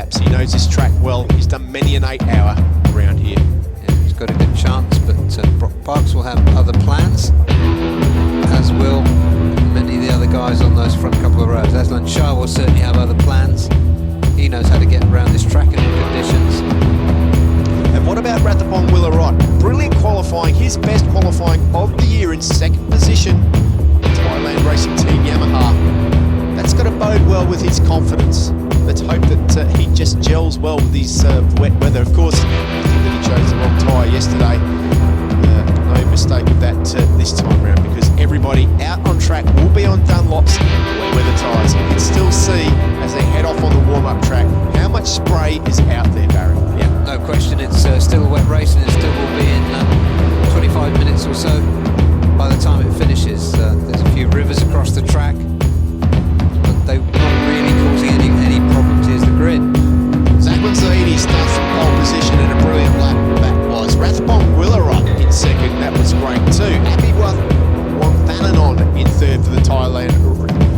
laps. He knows this track well. He's done many an 8-hour around here. Yeah, he's got a good chance, but Brock Parks will have other plans, as will many of the other guys on those front couple of rows. Aslan Shah will certainly have other plans. He knows how to get around this track in all conditions. And what about Rathbone Willarot? Brilliant qualifying, his best qualifying of the year in second position. Thailand Racing Team Yamaha. That's got to bode well with his confidence. Let's hope that he just gels well with his wet weather. Of course, I think that he chose the wrong tyre yesterday. No mistake with that this time around, because everybody out on track will be on Dunlop's wet weather tyres. You can still see as they head off on the warm-up track how much spray is out there, Barry. Yeah, no question. It's still a wet race, and it still will be in 25 minutes or so by the time it finishes. There's a few rivers across the track, but they're not really causing any problems. Here's the grid. Zachman Zaidi starts from pole position in a brilliant lap. That was Rathbone Willarot in second. That was great too. Happy Wantananon in third for the Thailand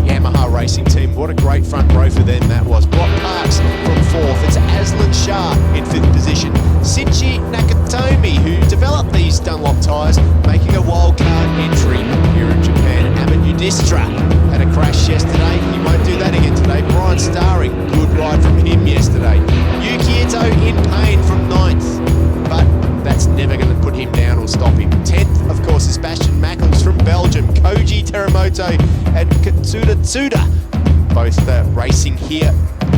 Yamaha Racing Team. What a great front row for them that was. Brock Parks from fourth. It's Aslan Shah in fifth position. Shinji Nakatomi, who developed these Dunlop tyres, making a wildcard entry here in Japan. Amit Yudhishthira had a crash yesterday. He won't do that again today. Brian Starring, good ride from him yesterday. Yuki Ito in pain from ninth, but that's never going to put him down or stop him. 10th, of course, is Bastian Mackles from Belgium. Koji Teramoto and Katsuda Tsuda, both racing here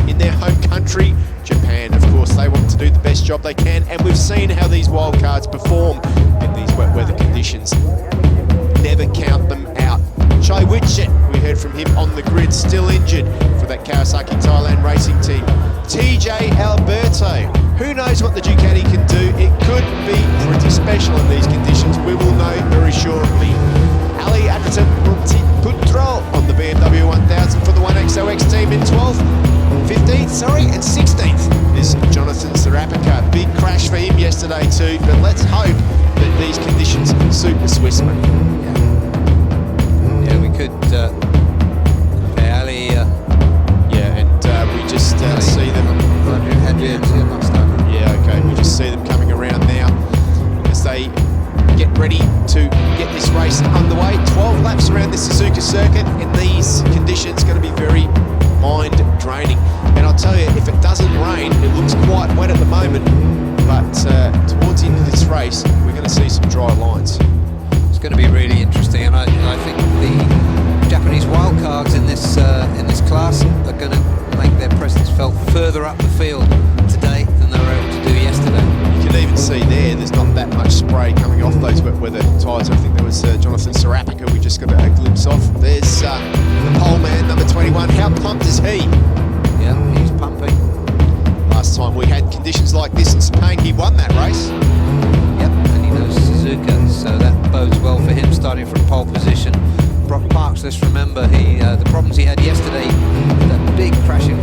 in their home country, Japan. Of course, they want to do the best job they can, and we've seen how these wildcards perform in these wet weather conditions. Never count them out. Chai Witchett, we heard from him on the grid, still injured for that Kawasaki Thailand Racing Team. TJ Alberto, who knows what the Ducati can do? It could be pretty special in these conditions. We will know very shortly. Ali Putro on the BMW 1000 for the 1XOX team in 12th, 15th, and 16th is Jonathan Serapika. Big crash for him yesterday too, but let's hope that these conditions suit the Swissman. Yeah, we could. Ali. Yeah, and we just see them. Yeah, okay, we just see them coming around now as they get ready to get this race underway. 12 laps around the Suzuka Circuit in these conditions, going to be very mind draining. And I'll tell you, if it doesn't rain, it looks quite wet at the moment, but towards the end of this race, we're going to see some dry lines. It's going to be really interesting, and I think the Japanese wildcards in this class are going to make their presence felt further up the field today than they were able to do yesterday. You can even see there's not that much spray coming off those wet weather tyres. I think there was Jonathan Serapika we just got a glimpse of. There's the pole man, number 21. How pumped is he? Yeah, he's pumping. Last time we had conditions like this in Spain, he won that race. Yep, and he knows Suzuka, so that bodes well for him starting from pole position. Brock Parks, let's remember, the problems he had yesterday, that big crash in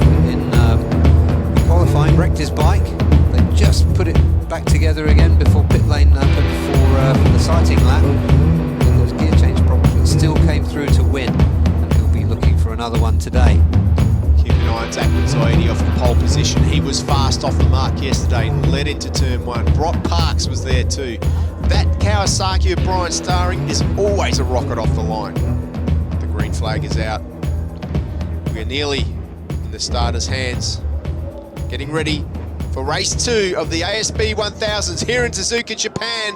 qualifying, wrecked his bike. They just put it back together again before pit lane for the sighting lap. And those gear change problems, but still came through to win, and he'll be looking for another one today. Keep an eye on Zachman Zaidi off the pole position. He was fast off the mark yesterday and led into turn one. Brock Parks was there too. That Kawasaki of Brian Starring is always a rocket off the line. The green flag is out. We're nearly in the starter's hands. Getting ready for race 2 of the ASB 1000s here in Suzuka, Japan.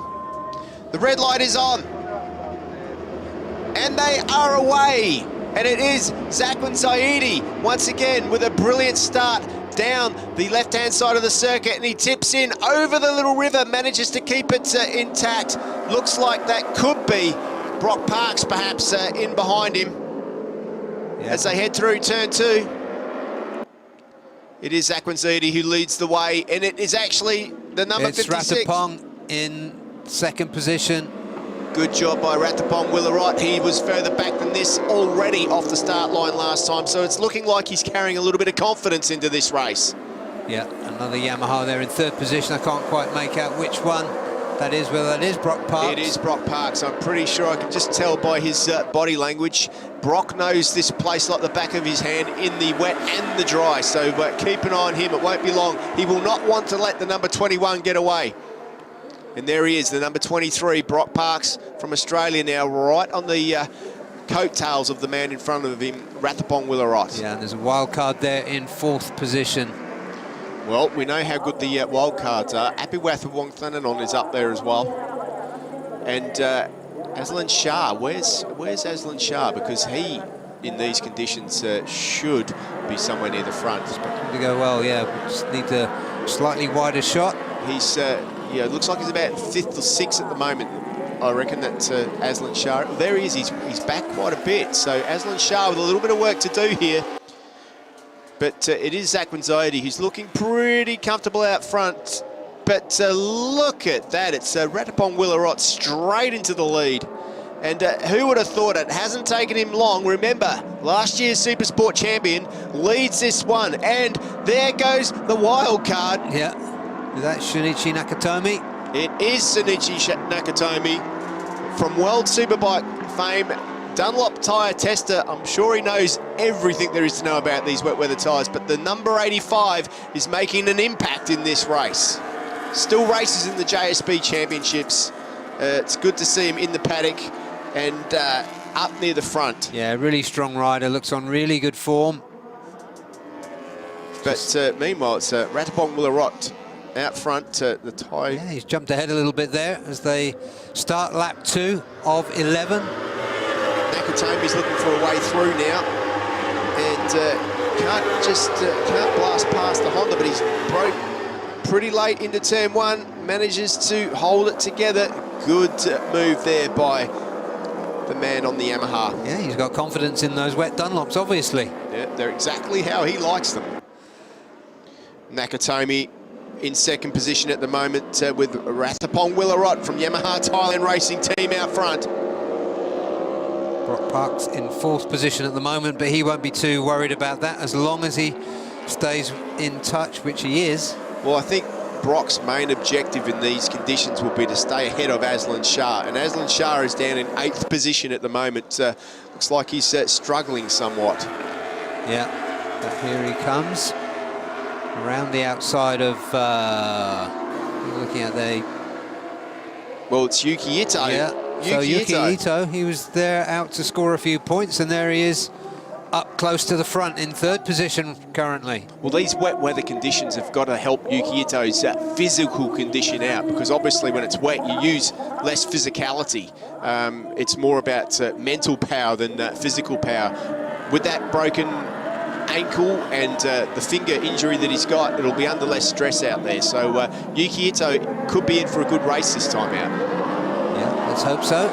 The red light is on. And they are away. And it is Zachman Zaidi once again with a brilliant start down the left-hand side of the circuit, and he tips in over the little river, manages to keep it intact. Looks like that could be Brock Parks perhaps in behind him as they head through turn 2. It is Zachman Zaidi who leads the way, and it is actually the number 56. It's Ratapong in second position. Good job by Rathbone Willarot. He was further back than this already off the start line last time, so it's looking like he's carrying a little bit of confidence into this race. Yeah, another Yamaha there in third position. I can't quite make out which one that is, whether that is Brock Parks. It is Brock Parks. I'm pretty sure I can just tell by his body language. Brock knows this place like the back of his hand in the wet and the dry, so keep an eye on him. It won't be long. He will not want to let the number 21 get away. And there he is, the number 23, Brock Parks from Australia now, right on the coattails of the man in front of him, Rathbong Willarot. Yeah, and there's a wild card there in 4th position. Well, we know how good the wild cards are. Apiwath of Wong Thananon is up there as well. And Aslan Shah, where's Aslan Shah? Because he, in these conditions, should be somewhere near the front. Expecting to go well, yeah. We just need a slightly wider shot. He's, yeah, it looks like he's about 5th or 6th at the moment. I reckon that Aslan Shah, there he is, he's back quite a bit. So Aslan Shah with a little bit of work to do here. But it is Zach Wanzodi who's looking pretty comfortable out front. But look at that, it's Rathbong Willarot straight into the lead. And who would have thought it? Hasn't taken him long. Remember, last year's Supersport champion leads this one. And there goes the wild card. Yeah, is that Shinichi Nakatomi? It is Shinichi Nakatomi from World Superbike fame, Dunlop tyre tester. I'm sure he knows everything there is to know about these wet weather tyres, but the number 85 is making an impact in this race. Still races in the JSB Championships. It's good to see him in the paddock and up near the front. Yeah, really strong rider, looks on really good form. But meanwhile, it's Rathbong Willarot out front, the tyre. Yeah, he's jumped ahead a little bit there as they start lap 2 of 11. Nakatomi's looking for a way through now, and can't blast past the Honda, but he's broke pretty late into turn 1, manages to hold it together. Good move there by the man on the Yamaha. Yeah, he's got confidence in those wet Dunlops, obviously. Yeah, they're exactly how he likes them. Nakatomi in 2nd position at the moment with Rathbong Willarot from Yamaha Thailand Racing Team out front. Brock Parks in 4th position at the moment, but he won't be too worried about that as long as he stays in touch, which he is. Well, I think Brock's main objective in these conditions will be to stay ahead of Aslan Shah, and Aslan Shah is down in 8th position at the moment. Looks like he's struggling somewhat. Yeah, but here he comes around the outside of looking at the... Well, it's Yuki Ito. Yeah, so Yuki Ito, he was there out to score a few points, and there he is up close to the front in 3rd position currently. Well, these wet weather conditions have got to help Yuki Ito's physical condition out, because obviously when it's wet you use less physicality. It's more about mental power than physical power. With that broken ankle and the finger injury that he's got, it'll be under less stress out there. So Yuki Ito could be in for a good race this time out. Yeah, let's hope so.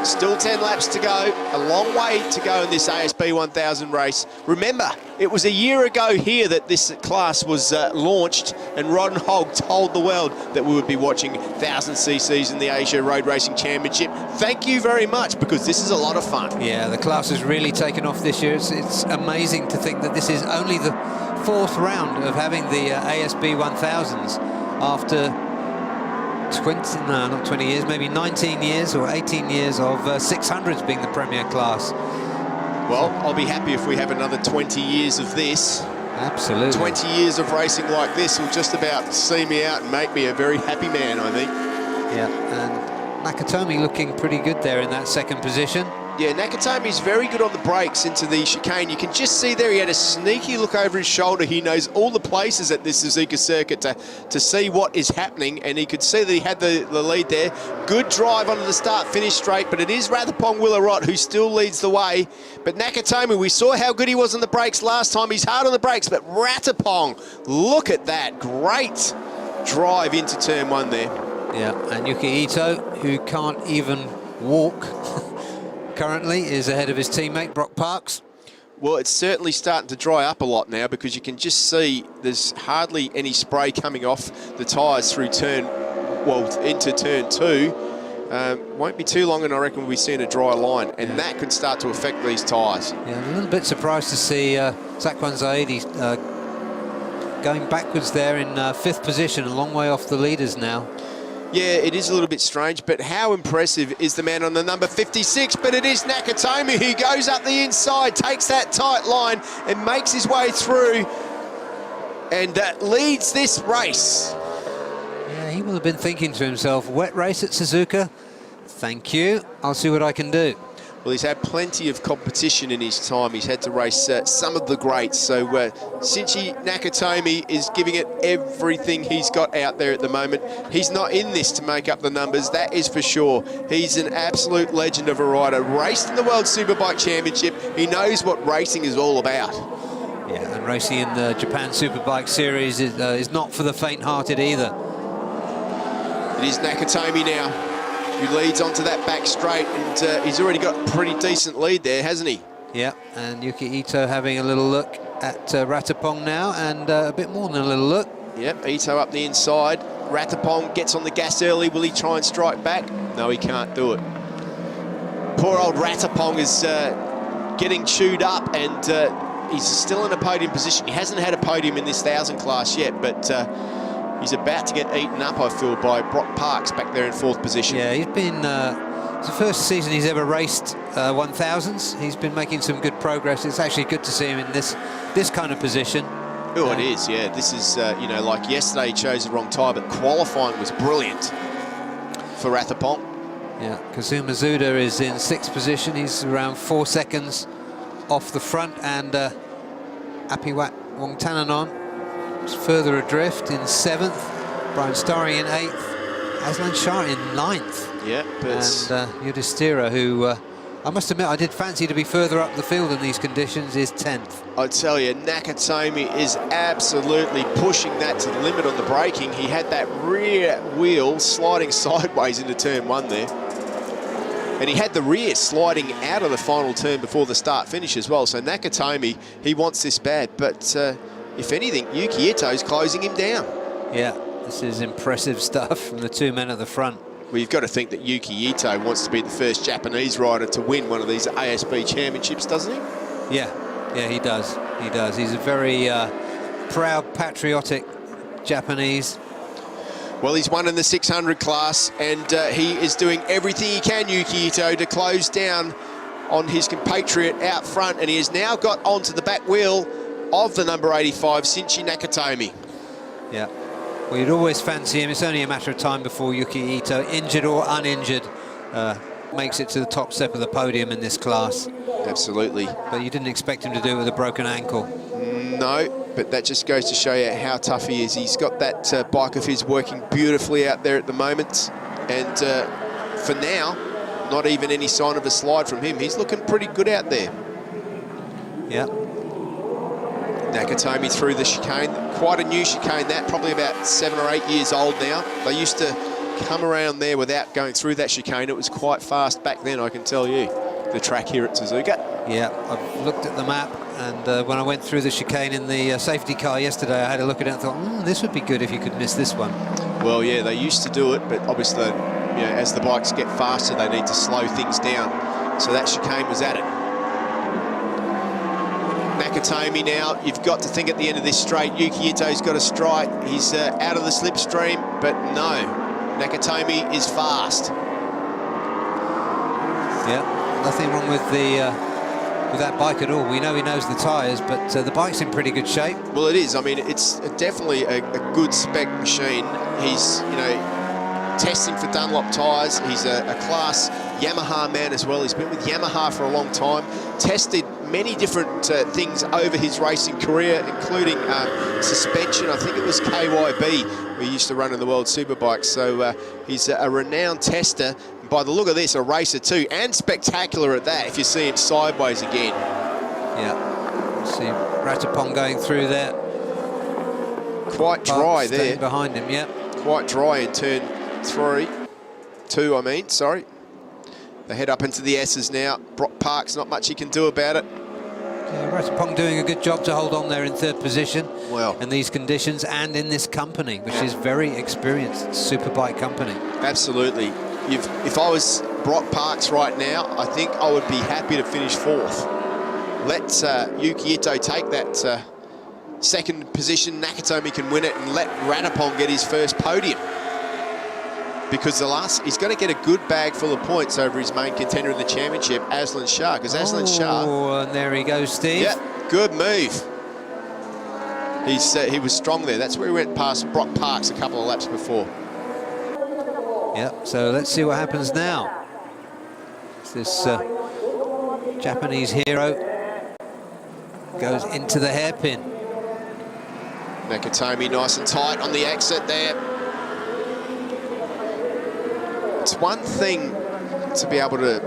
Still 10 laps to go, a long way to go in this ASB 1000 race. Remember, it was a year ago here that this class was launched, and Rod and Hogg told the world that we would be watching 1000cc's in the Asia Road Racing Championship. Thank you very much, because this is a lot of fun. Yeah, the class has really taken off this year. It's amazing to think that this is only the 4th round of having the ASB 1000s after 20 years, maybe 19 years or 18 years of 600s being the premier class. Well, I'll be happy if we have another 20 years of this. Absolutely. 20 years of racing like this will just about see me out and make me a very happy man, I think. Yeah, and Nakatomi looking pretty good there in that 2nd position. Yeah, Nakatomi's very good on the brakes into the chicane. You can just see there he had a sneaky look over his shoulder. He knows all the places at this Suzuka circuit to see what is happening, and he could see that he had the lead there. Good drive onto the start-finish straight, but it is Rathbong Willarot who still leads the way. But Nakatomi, we saw how good he was on the brakes last time. He's hard on the brakes, but Rathbong, look at that. Great drive into turn 1 there. Yeah, and Yuki Ito, who can't even walk, currently is ahead of his teammate Brock Parks. Well, it's certainly starting to dry up a lot now, because you can just see there's hardly any spray coming off the tyres through into turn 2. Won't be too long and I reckon we'll be seeing a dry line, and that could start to affect these tyres. Yeah, I'm a little bit surprised to see Zakwan Zaidi going backwards there in 5th position, a long way off the leaders now. Yeah, it is a little bit strange, but how impressive is the man on the number 56? But it is Nakatomi who goes up the inside, takes that tight line and makes his way through and leads this race. Yeah, he will have been thinking to himself, wet race at Suzuka? Thank you, I'll see what I can do. Well, he's had plenty of competition in his time. He's had to race some of the greats. So Shinji Nakatomi is giving it everything he's got out there at the moment. He's not in this to make up the numbers, that is for sure. He's an absolute legend of a rider. Raced in the World Superbike Championship. He knows what racing is all about. Yeah, and racing in the Japan Superbike Series is not for the faint-hearted either. It is Nakatomi now, who leads onto that back straight, and he's already got a pretty decent lead there, hasn't he? Yeah, and Yuki Ito having a little look at Ratapong now, and a bit more than a little look. Yep, Ito up the inside. Ratapong gets on the gas early. Will he try and strike back? No, he can't do it. Poor old Ratapong is getting chewed up, and he's still in a podium position. He hasn't had a podium in this 1000 class yet, but he's about to get eaten up, I feel, by Brock Parks back there in 4th position. Yeah, he's been, it's the first season he's ever raced 1000s. He's been making some good progress. It's actually good to see him in this kind of position. Oh, it is, yeah. This is, you know, like yesterday he chose the wrong tyre, but qualifying was brilliant for Ratapong. Yeah, Kazuma Zuda is in 6th position. He's around 4 seconds off the front, and Apiwat Wongtananon is further adrift in 7th. Brian Starry in 8th. Aslan Shah in 9th. Yeah, but... And Yudhishthira, who I must admit I did fancy to be further up the field in these conditions, is 10th. I tell you, Nakatomi is absolutely pushing that to the limit on the braking. He had that rear wheel sliding sideways into turn 1 there. And he had the rear sliding out of the final turn before the start finish as well. So Nakatomi, he wants this bad, but if anything, Yuki Ito's closing him down. Yeah, this is impressive stuff from the 2 men at the front. Well, you've got to think that Yuki Ito wants to be the first Japanese rider to win one of these ASB championships, doesn't he? Yeah, he does. He does. He's a very proud, patriotic Japanese. Well, he's won in the 600 class, and he is doing everything he can, Yuki Ito, to close down on his compatriot out front, and he has now got onto the back wheel of the number 85, Shinji Nakatomi. Yeah. Well, you'd always fancy him. It's only a matter of time before Yuki Ito, injured or uninjured, makes it to the top step of the podium in this class. Absolutely. But you didn't expect him to do it with a broken ankle. No, but that just goes to show you how tough he is. He's got that bike of his working beautifully out there at the moment. And for now, not even any sign of a slide from him. He's looking pretty good out there. Yeah. Nakatomi through the chicane, quite a new chicane that, probably about 7 or 8 years old now. They used to come around there without going through that chicane. It was quite fast back then, I can tell you, the track here at Suzuka. Yeah, I've looked at the map, and when I went through the chicane in the safety car yesterday, I had a look at it and thought, this would be good if you could miss this one. Well, yeah, they used to do it, but obviously, you know, as the bikes get faster, they need to slow things down. So that chicane was at it. Nakatomi now, you've got to think at the end of this straight, Yuki Ito's got a strike. He's out of the slipstream, but no, Nakatomi is fast. Yeah, nothing wrong with that bike at all. We know he knows the tyres, but the bike's in pretty good shape. Well, it is. I mean, it's definitely a good spec machine. He's, you know, testing for Dunlop tyres. He's a class Yamaha man as well. He's been with Yamaha for a long time, tested many different things over his racing career, including suspension. I think it was KYB we used to run in the World Superbike. So he's a renowned tester. And by the look of this, a racer too, and spectacular at that, if you see him sideways again. Yeah, see Ratapong going through there. Quite dry there. Behind him, yeah. Quite dry in turn 2, I mean, sorry. They head up into the S's now. Brock Parks, not much he can do about it. Yeah, Ratapong doing a good job to hold on there in 3rd position. Well, in these conditions and in this company, which is very experienced superbike company. Absolutely. If I was Brock Parks right now, I think I would be happy to finish 4th. Let Yuki Ito take that 2nd position. Nakatomi can win it, and let Ratapong get his first podium. because he's going to get a good bag full of points over his main contender in the championship, Aslan Shah, because Aslan Shah... Oh, and there he goes, Steve. Yeah, good move. He was strong there. That's where he went past Brock Parks a couple of laps before. Yeah, so let's see what happens now. This Japanese hero goes into the hairpin. Nakatomi nice and tight on the exit there. It's one thing to be able to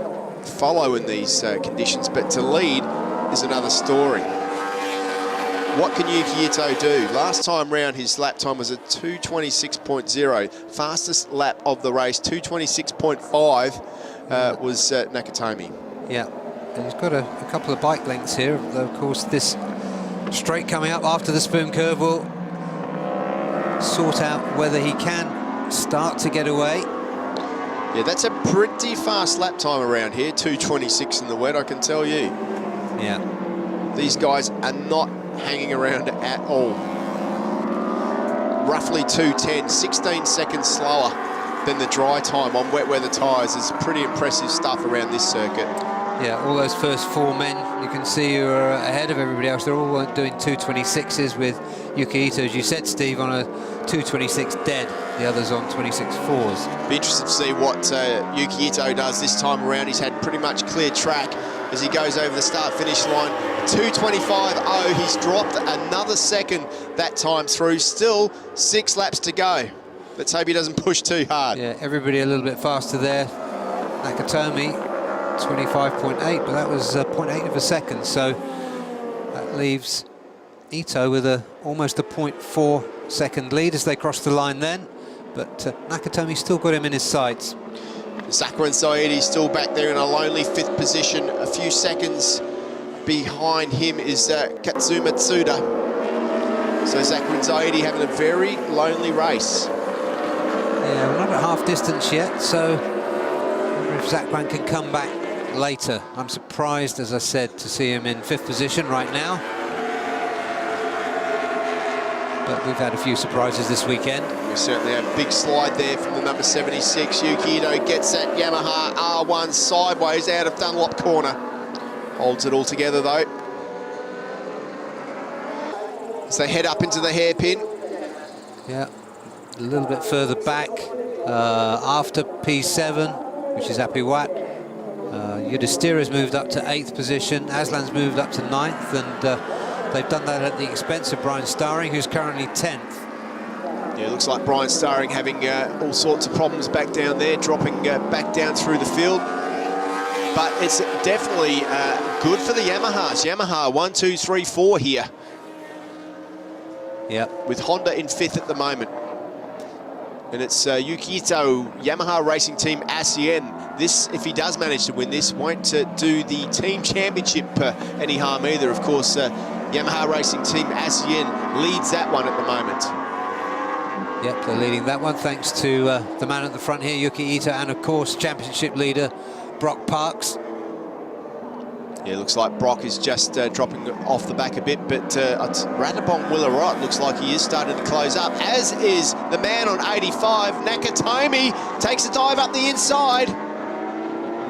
follow in these conditions, but to lead is another story. What can Yuki Ito do? Last time round, his lap time was a 2:26.0. Fastest lap of the race, 2:26.5, was Nakatomi. Yeah, and he's got a couple of bike lengths here. Though, of course, this straight coming up after the spoon curve will sort out whether he can start to get away. Yeah, that's a pretty fast lap time around here, 2:26 in the wet, I can tell you. Yeah. These guys are not hanging around at all. Roughly 2:10, 16 seconds slower than the dry time on wet weather tyres is pretty impressive stuff around this circuit. Yeah, all those first four men, you can see who are ahead of everybody else. They're all doing 2:26s with Yuki Ito, as you said, Steve, on a 2:26 dead. The others on 26.4s. Be interested to see what Yuki Ito does this time around. He's had pretty much clear track as he goes over the start-finish line. 2:25.0, he's dropped another second that time through. Still 6 laps to go. Let's hope he doesn't push too hard. Yeah, everybody a little bit faster there. Nakatomi, 25.8, but that was 0.8 of a second, so that leaves Ito with almost a 0.4 second lead as they cross the line then, but Nakatomi still got him in his sights. Zakran Saidi still back there in a lonely 5th position. A few seconds behind him is Katsuma Tsuda. So Zakran Saidi having a very lonely race. Yeah, we're not at half distance yet, so I wonder if Zakran can come back later. I'm surprised, as I said, to see him in 5th position right now. But we've had a few surprises this weekend. We certainly have a big slide there from the number 76. Yuki Ito gets that Yamaha R1 sideways out of Dunlop corner. Holds it all together though. As they head up into the hairpin. Yeah, a little bit further back after P7, which is Apiwat. Yudhishthira's moved up to 8th position. Aslan's moved up to 9th, and they've done that at the expense of Brian Starring, who's currently 10th. Yeah, it looks like Brian Starring having all sorts of problems back down there, dropping back down through the field. But it's definitely good for the Yamahas. Yamaha 1, 2, 3, 4 here. Yeah. With Honda in 5th at the moment. And it's Yuki Ito, Yamaha Racing Team ASEAN. This, if he does manage to win this, won't do the team championship any harm either. Of course, Yamaha Racing Team ASEAN leads that one at the moment. Yep, they're leading that one thanks to the man at the front here, Yuki Ito, and of course championship leader Brock Parks. Yeah, looks like Brock is just dropping off the back a bit, but Ratapong Willarot looks like he is starting to close up, as is the man on 85, Nakatomi, takes a dive up the inside.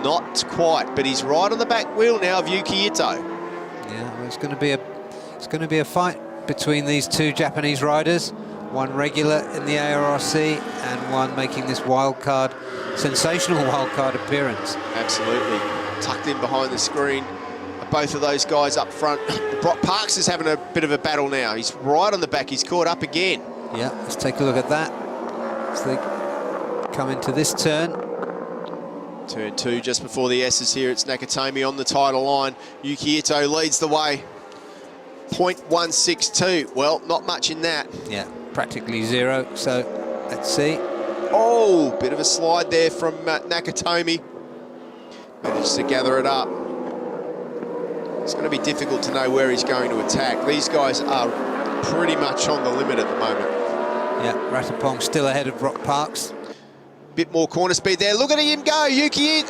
Not quite, but he's right on the back wheel now of Yuki Ito. Yeah, well, it's going to be a fight between these two Japanese riders. One regular in the ARRC and one making this sensational wildcard appearance. Absolutely. Tucked in behind the screen. Both of those guys up front. Brock Parks is having a bit of a battle now. He's right on the back. He's caught up again. Yeah, let's take a look at that. As they come into this turn. Turn 2 just before the S's here. It's Nakatomi on the title line. Yuki Ito leads the way. 0.162. Well, not much in that. Yeah, practically zero. So let's see. Oh, bit of a slide there from Nakatomi. Managed to gather it up. It's going to be difficult to know where he's going to attack. These guys are pretty much on the limit at the moment. Yeah, Ratapong still ahead of Brock Parks. Bit more corner speed there. Look at him go. Yuki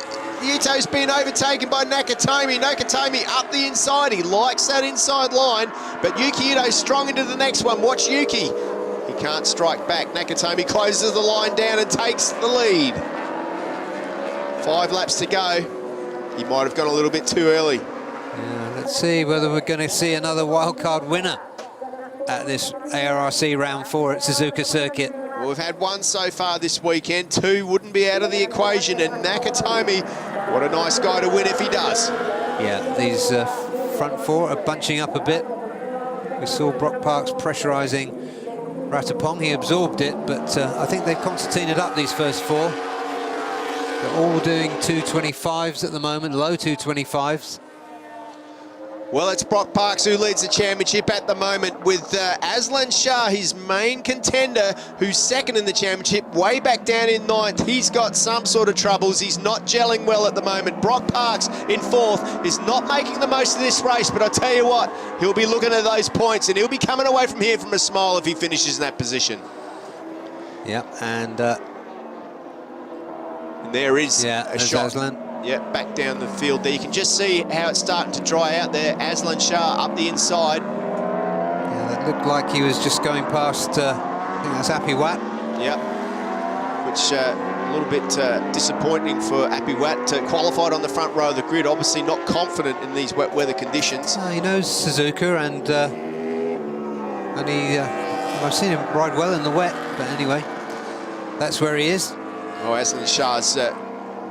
Ito's been overtaken by Nakatomi. Nakatomi up the inside. He likes that inside line, but Yuki Ito's strong into the next one. Watch Yuki. He can't strike back. Nakatomi closes the line down and takes the lead. 5 laps to go. He might have gone a little bit too early. Yeah, let's see whether we're going to see another wildcard winner at this ARRC round 4 at Suzuka Circuit. Well, we've had 1 so far this weekend. 2 wouldn't be out of the equation. And Nakatomi, what a nice guy to win if he does. Yeah, these front 4 are bunching up a bit. We saw Brock Parks pressurising Ratapong. He absorbed it, but I think they've concertinaed up these first 4. They're all doing 225s at the moment, low 225s. Well, it's Brock Parks who leads the championship at the moment with Aslan Shah, his main contender, who's second in the championship, way back down in 9th. He's got some sort of troubles. He's not gelling well at the moment. Brock Parks in 4th is not making the most of this race, but I tell you what, he'll be looking at those points and he'll be coming away from here from a smile if he finishes in that position. Yeah, and there is a shot. Aslan. Yeah, back down the field there. You can just see how it's starting to dry out there. Aslan Shah up the inside. Yeah, that looked like he was just going past, I think that's Appy Watt. Yeah, which a little bit disappointing for Appy Watt. Qualified on the front row of the grid, obviously not confident in these wet weather conditions. He knows Suzuka, and I've seen him ride well in the wet, but anyway, that's where he is. Oh, Aslan Shah's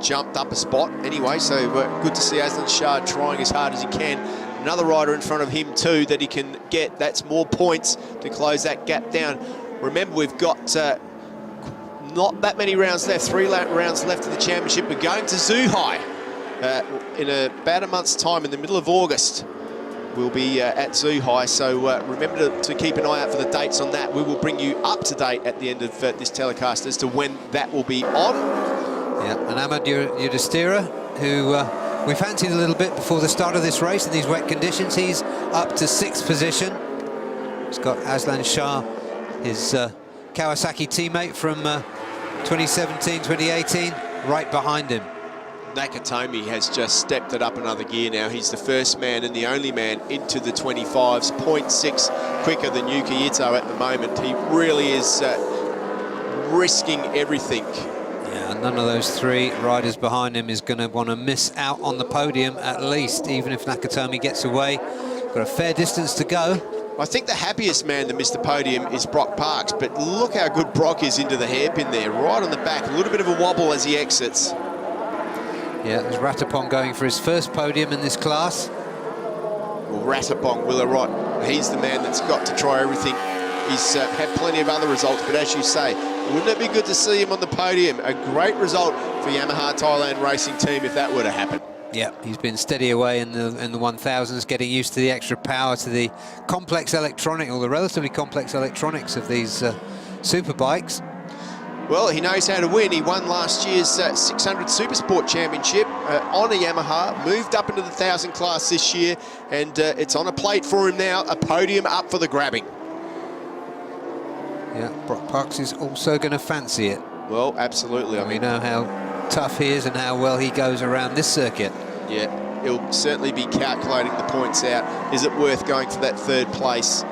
jumped up a spot anyway, so good to see Aslan Shah trying as hard as he can. Another rider in front of him too that he can get. That's more points to close that gap down. Remember, we've got not that many rounds left, 3 rounds left of the championship. We're going to Zhuhai in about a month's time, in the middle of August. We'll be at Zhuhai, so remember to keep an eye out for the dates on that. We will bring you up to date at the end of this telecast as to when that will be on. Yeah, and Ahmad Yudhistira, who we fancied a little bit before the start of this race in these wet conditions. He's up to 6th position. He's got Aslan Shah, his Kawasaki teammate from 2017, 2018, right behind him. Nakatomi has just stepped it up another gear now. He's the first man and the only man into the 25s, 0.6 quicker than Yuki Ito at the moment. He really is risking everything. Yeah, none of those 3 riders behind him is going to want to miss out on the podium, at least, even if Nakatomi gets away. Got a fair distance to go. I think the happiest man that missed the podium is Brock Parks, but look how good Brock is into the hairpin there, right on the back. A little bit of a wobble as he exits. Yeah, there's Ratapong going for his first podium in this class. Well, Ratapong, Willa Rott, he's the man that's got to try everything. He's had plenty of other results, but as you say, wouldn't it be good to see him on the podium? A great result for Yamaha Thailand Racing Team if that were to happen. Yeah, he's been steady away in the 1000s, getting used to the extra power, to the complex electronic, or the relatively complex electronics of these super bikes. Well, he knows how to win. He won last year's 600 Supersport Championship on a Yamaha, moved up into the 1000 class this year, and it's on a plate for him now, a podium up for the grabbing. Yeah, Brock Parks is also going to fancy it. Well, absolutely. I mean, we know how tough he is and how well he goes around this circuit. Yeah, he'll certainly be calculating the points out. Is it worth going for that 3rd place?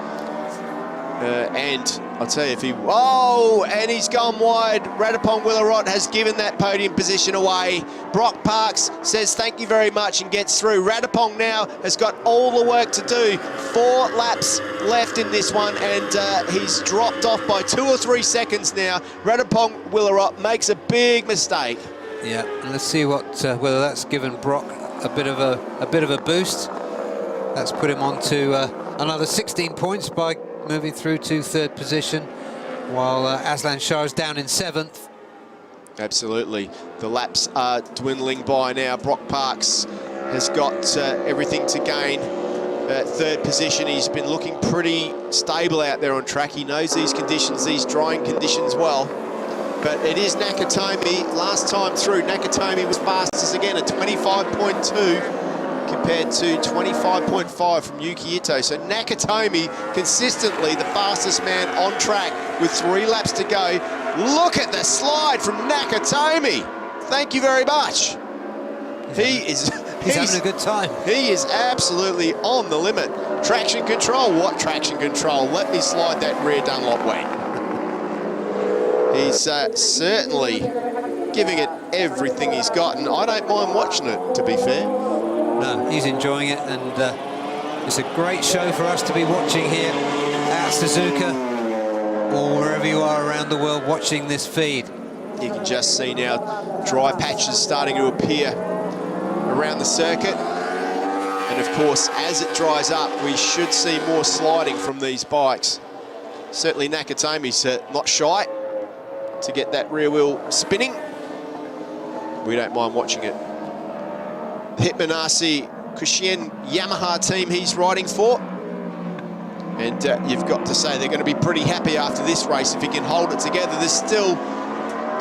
And I'll tell you, if he... Oh, and he's gone wide. Ratapong Willarot has given that podium position away. Brock Parks says thank you very much and gets through. Ratapong now has got all the work to do. 4 laps left in this one, and he's dropped off by 2 or 3 seconds now. Ratapong Willarot makes a big mistake. Yeah, and let's see what whether that's given Brock a bit of a boost. That's put him on to another 16 points by moving through to 3rd position, while Aslan Shah is down in 7th. Absolutely. The laps are dwindling by now. Brock Parks has got everything to gain. 3rd position. He's been looking pretty stable out there on track. He knows these conditions, these drying conditions well. But it is Nakatomi. Last time through, Nakatomi was fastest again at 25.2 compared to 25.5 from Yuki Ito. So Nakatomi consistently the fastest man on track with 3 laps to go. Look at the slide from Nakatomi. Thank you very much. Yeah. He's having a good time. He is absolutely on the limit. Traction control. What traction control? Let me slide that rear Dunlop wing. He's certainly giving it everything he's got, and I don't mind watching it, to be fair. No, he's enjoying it, and it's a great show for us to be watching here at Suzuka, or wherever you are around the world watching this feed. You can just see now dry patches starting to appear around the circuit. And of course, as it dries up, we should see more sliding from these bikes. Certainly Nakatomi's not shy to get that rear wheel spinning. We don't mind watching it. Hitman ARRC Kushien Yamaha team he's riding for. And you've got to say they're going to be pretty happy after this race if he can hold it together. There's still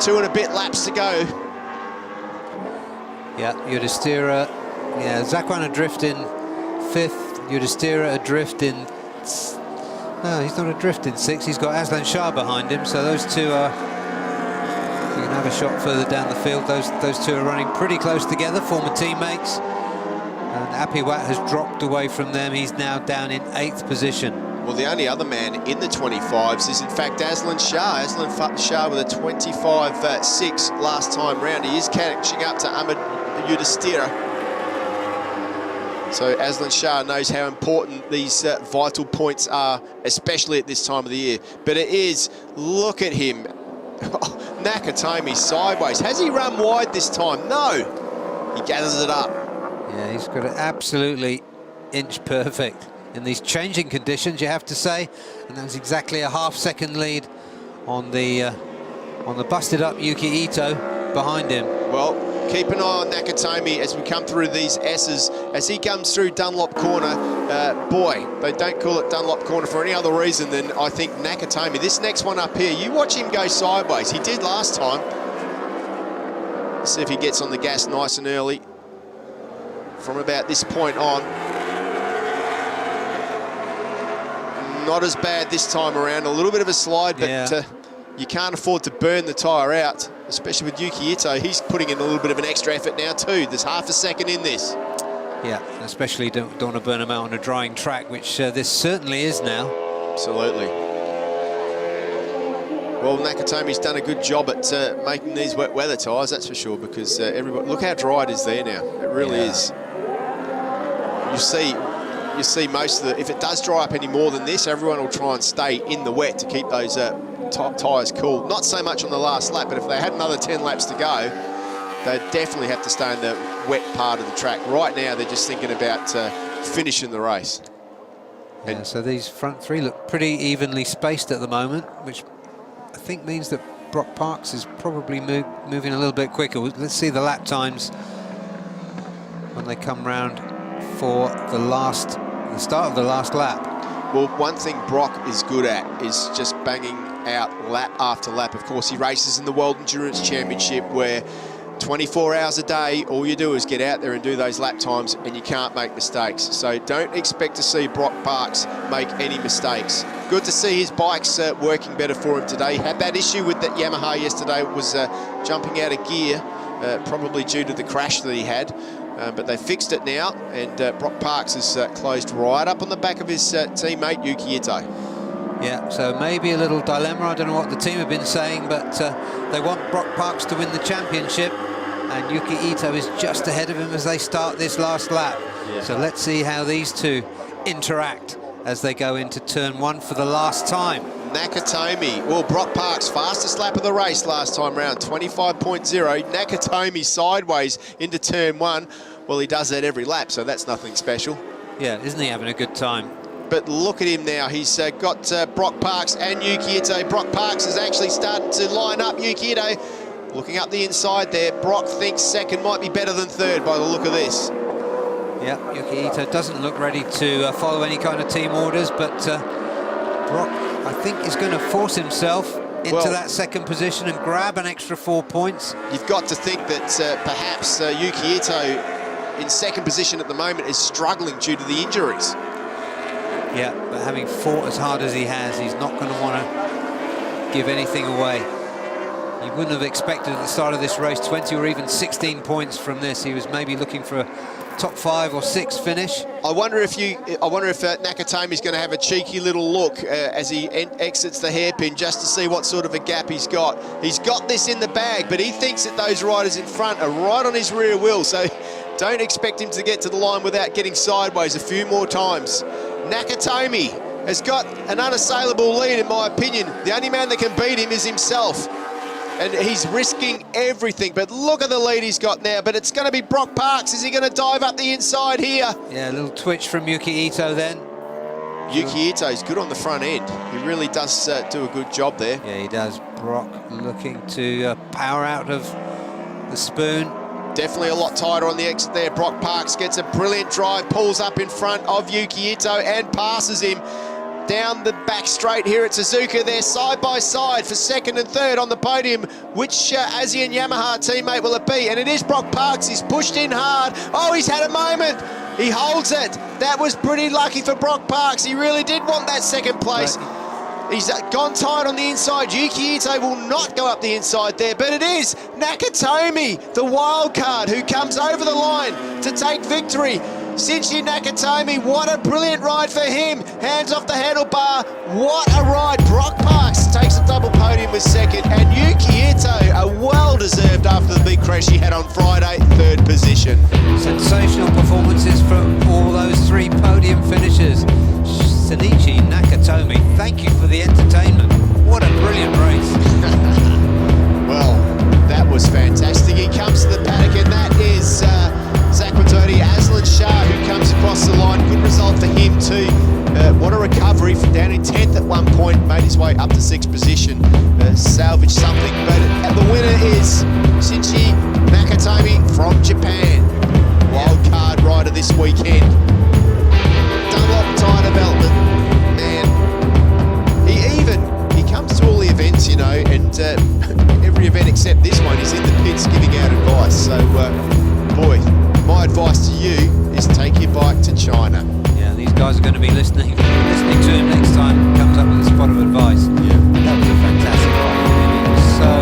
2 and a bit laps to go. Yeah, Yudhishthira, yeah, Zakwan adrift in 5th, Yudhishthira adrift in... No, he's not adrift in 6th, he's got Aslan Shah behind him, so those two are... You can have a shot further down the field. Those two are running pretty close together, former teammates. And Apiwat has dropped away from them. He's now down in 8th position. Well, the only other man in the 25s is, in fact, Aslan Shah. Aslan Shah with a 25.6 last time round. He is catching up to Ahmed Yudhishthira. So Aslan Shah knows how important these vital points are, especially at this time of the year. But it is, look at him. Nakatomi sideways. Has he run wide this time? No. He gathers it up. Yeah, he's got it absolutely inch perfect in these changing conditions, you have to say. And that's exactly a half-second lead on the busted up Yuki Ito behind him. Well, keep an eye on Nakatomi as we come through these S's. As he comes through Dunlop Corner, boy, they don't call it Dunlop Corner for any other reason than, I think, Nakatomi. This next one up here, you watch him go sideways. He did last time. Let's see if he gets on the gas nice and early from about this point on. Not as bad this time around. A little bit of a slide, but yeah. You can't afford to burn the tyre out, especially with Yuki Ito. He's putting in a little bit of an extra effort now too. There's half a second in this. Yeah, especially don't want to burn them out on a drying track, which this certainly is now. Absolutely. Well, Nakatomi's done a good job at making these wet weather tyres, that's for sure, because everybody, look how dry it is there now. It really is. You see most of the, if it does dry up any more than this, everyone will try and stay in the wet to keep those tyres cool. Not so much on the last lap, but if they had another 10 laps to go, they'd definitely have to stay in the wet part of the track. Right now, they're just thinking about finishing the race. Yeah, so these front three look pretty evenly spaced at the moment, which I think means that Brock Parks is probably moving a little bit quicker. Let's see the lap times when they come round for the start of the last lap. Well, one thing Brock is good at is just banging out lap after lap. Of course, he races in the World Endurance Championship where 24 hours a day, all you do is get out there and do those lap times and you can't make mistakes. So don't expect to see Brock Parks make any mistakes. Good to see his bike's working better for him today. Had that issue with that Yamaha yesterday, was jumping out of gear, probably due to the crash that he had. But they fixed it now, and Brock Parks has closed right up on the back of his teammate Yuki Ito. Yeah, so maybe a little dilemma. I don't know what the team have been saying, but they want Brock Parks to win the championship, and Yuki Ito is just ahead of him as they start this last lap. Yeah. So let's see how these two interact as they go into turn 1 for the last time. Nakatomi, well, Brock Parks, fastest lap of the race last time round, 25.0. Nakatomi sideways into turn 1. Well, he does that every lap, so that's nothing special. Yeah, isn't he having a good time? But look at him now. He's got Brock Parks and Yuki Ito. Brock Parks is actually starting to line up Yuki Ito. Looking up the inside there. Brock thinks second might be better than third by the look of this. Yeah, Yuki Ito doesn't look ready to follow any kind of team orders, but Brock, I think, is going to force himself into that second position and grab an extra 4 points. You've got to think that perhaps Yuki Ito in second position at the moment is struggling due to the injuries. Yeah, but having fought as hard as he has, he's not going to want to give anything away. You wouldn't have expected at the start of this race 20 or even 16 points from this. He was maybe looking for top 5 or 6 finish. I wonder if Nakatomi's going to have a cheeky little look as he exits the hairpin just to see what sort of a gap he's got. He's got this in the bag, but he thinks that those riders in front are right on his rear wheel, so don't expect him to get to the line without getting sideways a few more times. Nakatomi has got an unassailable lead, in my opinion. The only man that can beat him is himself. And he's risking everything, but look at the lead he's got now. But it's going to be Brock Parks. Is he going to dive up the inside here? Yeah, a little twitch from Yuki Ito then. Yuki Ito's good on the front end. He really does do a good job there. Yeah, he does. Brock looking to power out of the spoon. Definitely a lot tighter on the exit there. Brock Parks gets a brilliant drive, pulls up in front of Yuki Ito and passes him down the back straight here at Suzuka. They're side by side for second and third on the podium. Which ASEAN Yamaha teammate will it be? And it is Brock Parks. He's pushed in hard. Oh, he's had a moment. He holds it. That was pretty lucky for Brock Parks. He really did want that second place. Right. He's gone tight on the inside. Yuki Ito will not go up the inside there, but it is Nakatomi, the wild card, who comes over the line to take victory. Shinji Nakatomi, what a brilliant ride for him. Hands off the handlebar. What a ride. Brock Parks takes a double podium with second, and Yuki Ito, a well-deserved after the big crash he had on Friday, third position. Sensational performances from all those 3 podium finishers. Shinji Nakatomi, thank you for the entertainment. What a brilliant race. Well, that was fantastic. He comes to the paddock, and that is Zakwatoti Aslan Shah, who comes across the line. Good result for him too. What a recovery from down in 10th at one point, made his way up to 6th position, salvaged something. But the winner is Shinji Nakatomi from Japan. Wild card rider this weekend. Dunlop tyre development, man. He comes to all the events, you know, and every event except this one, he's in the pits giving out advice. So, boy, my advice to you is take your bike to China. Yeah, these guys are going to be listening to him next time he comes up with a spot of advice. Yeah. That was a fantastic ride. He was so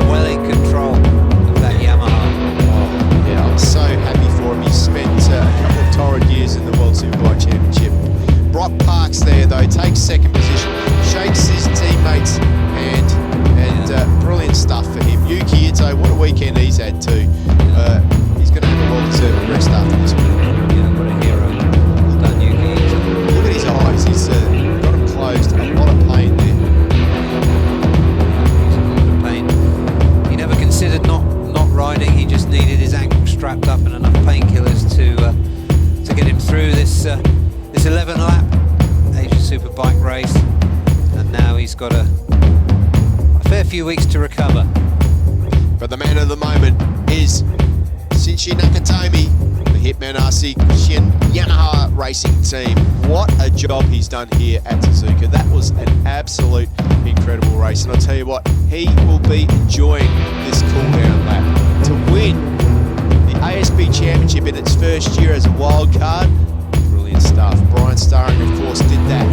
well in control of that Yamaha. Oh, yeah, I'm so happy for him. He spent a couple of torrid years in the World Superbike Championship. Brock Parks there, though, takes second position, shakes his teammates' hand, and brilliant stuff for him. Yuki Ito, what a weekend he's had too. He's going to have a well-deserved rest after this one. Yeah, what a hero. Well done, Yuki Ito. Look at his eyes, he's got them closed. A lot of pain there. He's a lot of pain. He never considered not riding, he just needed his ankle strapped up and enough painkillers to get him through this 11-lap Asia Superbike race, and now he's got a fair few weeks to recover. But the man of the moment is Shinji Nakatomi, the Hitman RC Yamaha racing team. What a job he's done here at Suzuka. That was an absolute incredible race, and I'll tell you what, he will be enjoying this cool-down lap. To win the ASB Championship in its first year as a wild card, brilliant stuff. Brian Starring, of course, did that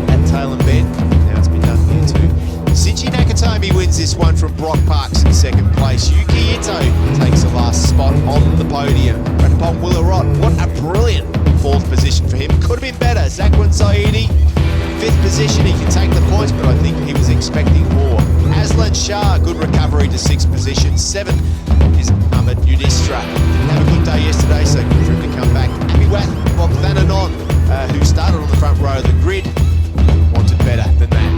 at Tail and Bend. Now it's been done here too. Shinji Nakatomi wins this one from Brock Parks in second place. Yuki Ito takes the last spot on the podium. Ratapong Willarot, what a brilliant 4th position for him. Could have been better. Zakwan Saidi, 5th position. He can take the points, but I think he was expecting more. Aslan Shah, good recovery to 6th position. 7th is Ahmed Yudhistra. Didn't have a good day yesterday, so good for him to come back. Abiwath Bogdananon, who started on the front row of the grid, wanted better than that.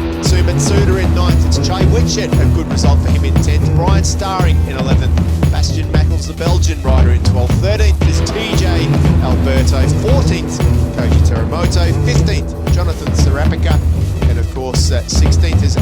Matsuda in 9th, it's Jay Witchett, a good result for him in 10th. Brian Starring in 11th, Bastian Mackles, the Belgian rider, in 12th. 13th is TJ Alberto, 14th Koji Teramoto, 15th Jonathan Serapika, and of course 16th is